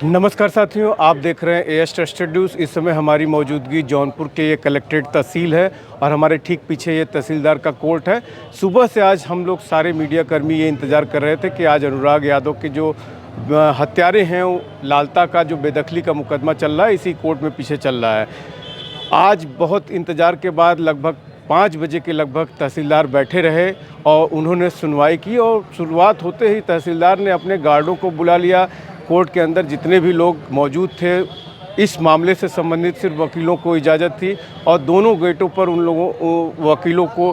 नमस्कार साथियों, आप देख रहे हैं एएस ट्रस्टेड न्यूज़। इस समय हमारी मौजूदगी जौनपुर के ये कलेक्ट्रेट तहसील है और हमारे ठीक पीछे ये तहसीलदार का कोर्ट है। सुबह से आज हम लोग सारे मीडिया कर्मी ये इंतज़ार कर रहे थे कि आज अनुराग यादव के जो हत्यारे हैं, लालता का जो बेदखली का मुकदमा चल रहा है, इसी कोर्ट में पीछे चल रहा है। आज बहुत इंतज़ार के बाद लगभग 5 बजे के लगभग तहसीलदार बैठे रहे और उन्होंने सुनवाई की और शुरुआत होते ही तहसीलदार ने अपने गार्डों को बुला लिया। कोर्ट के अंदर जितने भी लोग मौजूद थे, इस मामले से संबंधित सिर्फ वकीलों को इजाज़त थी और दोनों गेटों पर उन लोगों वकीलों को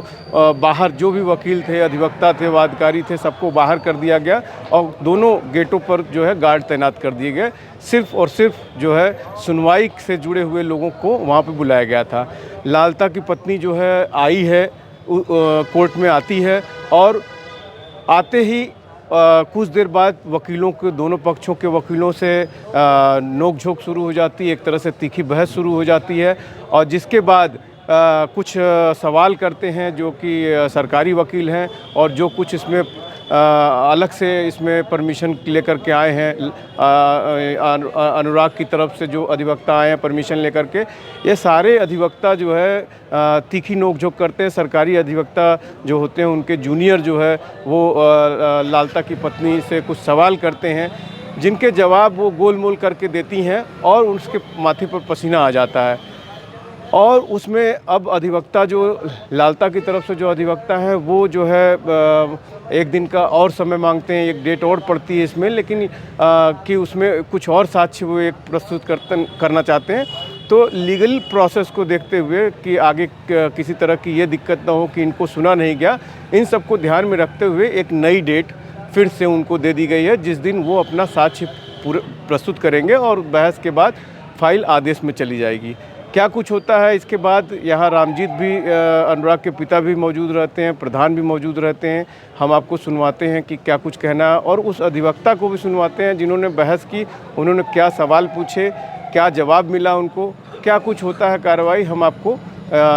बाहर, जो भी वकील थे, अधिवक्ता थे, वादकारी थे, सबको बाहर कर दिया गया और दोनों गेटों पर जो है गार्ड तैनात कर दिए गए। सिर्फ और सिर्फ जो है सुनवाई से जुड़े हुए लोगों को वहाँ पे बुलाया गया था। लालता की पत्नी जो है आई है, कोर्ट में आती है और आते ही कुछ देर बाद वकीलों के, दोनों पक्षों के वकीलों से नोक-झोंक शुरू हो जाती है, एक तरह से तीखी बहस शुरू हो जाती है और जिसके बाद कुछ सवाल करते हैं जो कि सरकारी वकील हैं और जो कुछ इसमें अलग से इसमें परमिशन लेकर के आए हैं, अनुराग की तरफ से जो अधिवक्ता आए हैं परमिशन लेकर के, ये सारे अधिवक्ता जो है तीखी नोक-झोंक करते हैं। सरकारी अधिवक्ता जो होते हैं उनके जूनियर जो है वो लालता की पत्नी से कुछ सवाल करते हैं, जिनके जवाब वो गोल-मोल करके देती हैं और उसके माथे पर पसीना आ जाता है। और उसमें अब अधिवक्ता जो लालता की तरफ से जो अधिवक्ता हैं वो जो है एक दिन का और समय मांगते हैं, एक डेट और पड़ती है इसमें, लेकिन कि उसमें कुछ और साक्ष्य वो एक प्रस्तुत करना चाहते हैं। तो लीगल प्रोसेस को देखते हुए कि आगे किसी तरह की ये दिक्कत ना हो कि इनको सुना नहीं गया, इन सब को ध्यान में रखते हुए एक नई डेट फिर से उनको दे दी गई है, जिस दिन वो अपना साक्ष्य प्रस्तुत करेंगे और बहस के बाद फाइल आदेश में चली जाएगी। क्या कुछ होता है इसके बाद, यहाँ रामजीत भी, अनुराग के पिता भी मौजूद रहते हैं, प्रधान भी मौजूद रहते हैं। हम आपको सुनवाते हैं कि क्या कुछ कहना है और उस अधिवक्ता को भी सुनवाते हैं जिन्होंने बहस की, उन्होंने क्या सवाल पूछे, क्या जवाब मिला उनको, क्या कुछ होता है कार्रवाई। हम आपको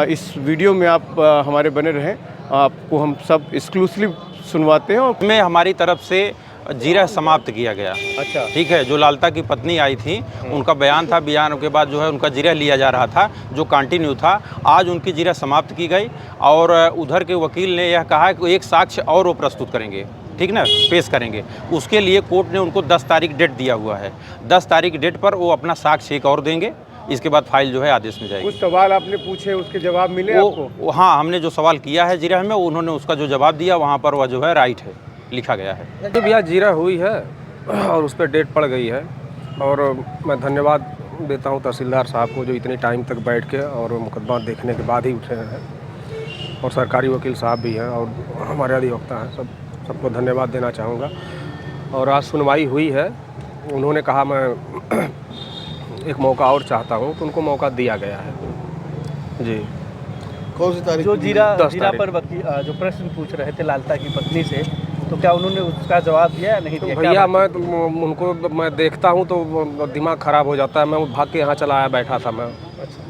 इस वीडियो में आप हमारे बने रहें, आपको हम सब एक्सक्लूसिव सुनवाते हैं। और में हमारी तरफ से जीरा समाप्त किया गया। अच्छा, ठीक है। जो लालता की पत्नी आई थी, उनका बयान था, बयान के बाद जो है उनका जीरा लिया जा रहा था, जो कंटिन्यू था। आज उनकी जीरा समाप्त की गई और उधर के वकील ने यह कहा कि एक साक्ष्य और वो प्रस्तुत करेंगे, ठीक ना, पेश करेंगे। उसके लिए कोर्ट ने उनको 10 तारीख डेट दिया हुआ है। 10 तारीख डेट पर वो अपना साक्ष्य एक और देंगे। इसके बाद फाइल जो है आदेश में जाएगी। कुछ सवाल आपने पूछे, उसके जवाब मिले आपको? हाँ, हमने जो सवाल किया है जीरा में, उन्होंने उसका जो जवाब दिया वहाँ पर वह जो है राइट है, लिखा गया है। जब यह जीरा हुई है और उस पर डेट पड़ गई है, और मैं धन्यवाद देता हूं तहसीलदार साहब को जो इतने टाइम तक बैठ के और मुकदमा देखने के बाद ही उठे हैं, और सरकारी वकील साहब भी हैं और हमारे अधिवक्ता हैं, सबको धन्यवाद देना चाहूँगा। और आज सुनवाई हुई है, उन्होंने कहा मैं एक मौका और चाहता हूँ, तो उनको मौका दिया गया है। जी, कौन सी तारीख? जो जीरा तारीख। पर वकील जो प्रश्न पूछ रहे थे लालता की पत्नी से, तो क्या उन्होंने उसका जवाब दिया या नहीं दिया? भैया मैं देखता हूँ तो दिमाग ख़राब हो जाता है। मैं भाग के यहाँ चला आया, बैठा था मैं। अच्छा।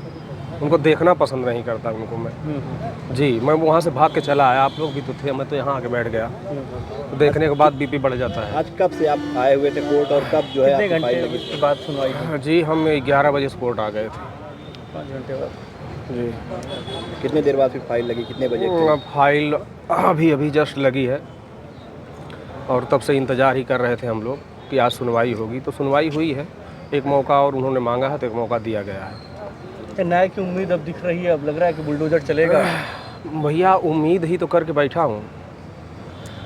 उनको देखना पसंद नहीं करता उनको मैं। जी, मैं वहाँ से भाग के चला आया, आप लोग भी तो थे, मैं तो यहाँ आके बैठ गया। तो देखने के बाद बीपी बढ़ जाता है। आज कब से आप आए हुए थे कोर्ट और कब जो है कितने आपकी फाइल घंटे लगी? के बाद सुनवाई हुई? जी, हम 11 बजे से कोर्ट आ गए थे। 5 घंटे बाद। जी, कितने देर बाद फिर फाइल लगी, कितने बजे? फाइल अभी जस्ट लगी है और तब से इंतज़ार ही कर रहे थे हम लोग कि आज सुनवाई होगी। तो सुनवाई हुई है, एक मौका और उन्होंने मांगा है तो एक मौका दिया गया है। न्याय की उम्मीद अब दिख रही है, अब लग रहा है कि बुलडोजर चलेगा। भैया उम्मीद ही तो करके बैठा हूँ,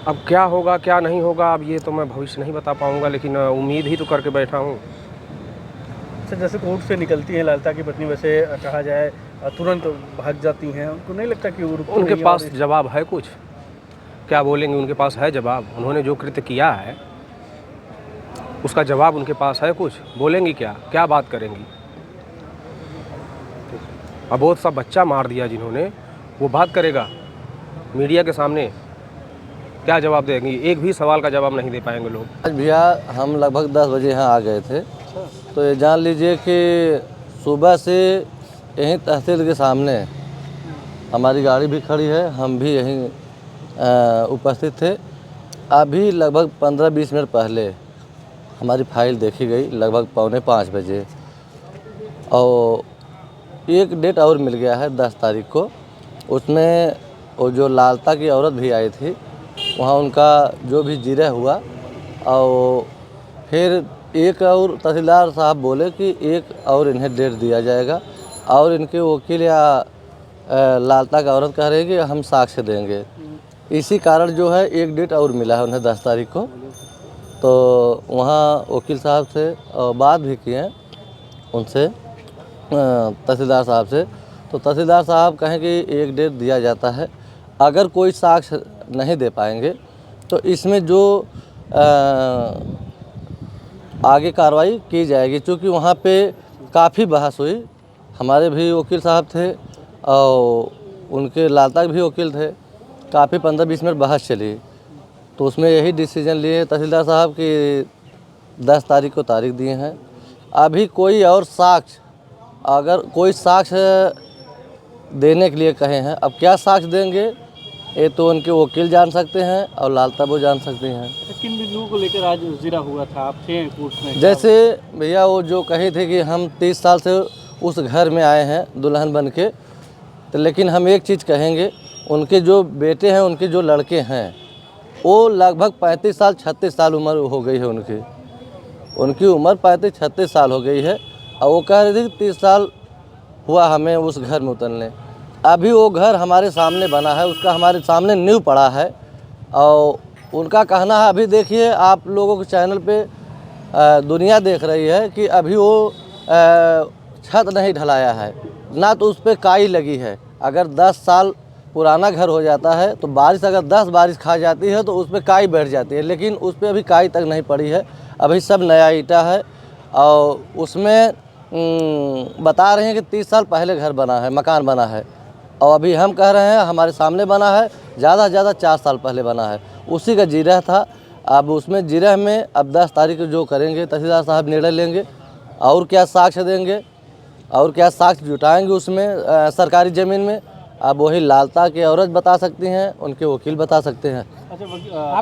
अब क्या होगा क्या नहीं होगा अब ये तो मैं भविष्य नहीं बता पाऊँगा, लेकिन उम्मीद ही तो करके बैठा हूँ। सर, जैसे कोर्ट से निकलती हैं लालता की पत्नी, वैसे कहा जाए तुरंत भाग जाती हैं, उनको नहीं लगता कि वो उनके पास जवाब है कुछ? क्या बोलेंगे? उनके पास है जवाब? उन्होंने जो कृत्य किया है उसका जवाब उनके पास है कुछ? बोलेंगी क्या? क्या बात करेंगी? अबोध सा बच्चा मार दिया जिन्होंने, वो बात करेगा मीडिया के सामने? क्या जवाब देंगी? एक भी सवाल का जवाब नहीं दे पाएंगे लोग। आज भैया हम लगभग 10 बजे यहाँ आ गए थे, तो ये जान लीजिए कि सुबह से यहीं तहसील के सामने हमारी गाड़ी भी खड़ी है, हम भी यहीं उपस्थित थे। अभी लगभग 15-20 मिनट पहले हमारी फाइल देखी गई लगभग 4:45 बजे, और एक डेट और मिल गया है 10 तारीख को। उसमें वो जो लालता की औरत भी आई थी, वहाँ उनका जो भी जिरह हुआ, और फिर एक और तहसीलदार साहब बोले कि एक और इन्हें डेट दिया जाएगा, और इनके वकील या लालता का औरत कह रहे हैं कि हम साक्ष्य देंगे। इसी कारण जो है एक डेट और मिला है उन्हें 10 तारीख को। तो वहाँ वकील साहब से बात भी किए हैं उनसे, तहसीलदार साहब से। तो तहसीलदार साहब कहें कि एक डेट दिया जाता है, अगर कोई साक्ष्य नहीं दे पाएंगे तो इसमें जो आगे कार्रवाई की जाएगी। क्योंकि वहाँ पे काफ़ी बहस हुई, हमारे भी वकील साहब थे और उनके लालता भी वकील थे, काफ़ी 15-20 मिनट बहस चली। तो उसमें यही डिसीजन लिए तहसीलदार साहब कि 10 तारीख को तारीख दिए हैं। अभी कोई और साक्ष्य, अगर कोई साक्ष्य देने के लिए कहे हैं, अब क्या साक्ष्य देंगे ये तो उनके वकील जान सकते हैं और लालता वो जान सकते हैं। किन बिंदुओं को लेकर आज जिरा हुआ था, आप थे कोर्ट में? जैसे भैया वो जो कहे थे कि हम 30 साल से उस घर में आए हैं दुल्हन बन के, तो लेकिन हम एक चीज़ कहेंगे, उनके जो बेटे हैं, उनके जो लड़के हैं, वो लगभग 35 साल 36 साल उम्र हो गई है उनकी उम्र 35-36 साल हो गई है। और वो कह रहे थे कि 30 साल हुआ हमें उस घर में उतरने। अभी वो घर हमारे सामने बना है, उसका हमारे सामने नींव पड़ा है, और उनका कहना है, अभी देखिए आप लोगों के चैनल पे दुनिया देख रही है कि अभी वो छत नहीं ढलाया है, ना तो उस पर काई लगी है। अगर 10 साल पुराना घर हो जाता है तो बारिश अगर 10 बारिश खा जाती है तो उस पर काई बैठ जाती है, लेकिन उस पर अभी काई तक नहीं पड़ी है, अभी सब नया ईंटा है। और उसमें बता रहे हैं कि 30 साल पहले घर बना है, मकान बना है, और अभी हम कह रहे हैं हमारे सामने बना है, ज़्यादा से ज़्यादा 4 साल पहले बना है, उसी का जिरह था। अब उसमें जिरह में अब 10 तारीख को जो करेंगे तहसीलदार साहब निर्णय लेंगे, और क्या साक्ष्य देंगे और क्या साक्ष्य जुटाएंगे उसमें सरकारी ज़मीन में। अब वही लालता की औरत बता सकती हैं, उनके वकील बता सकते हैं। अच्छा, आप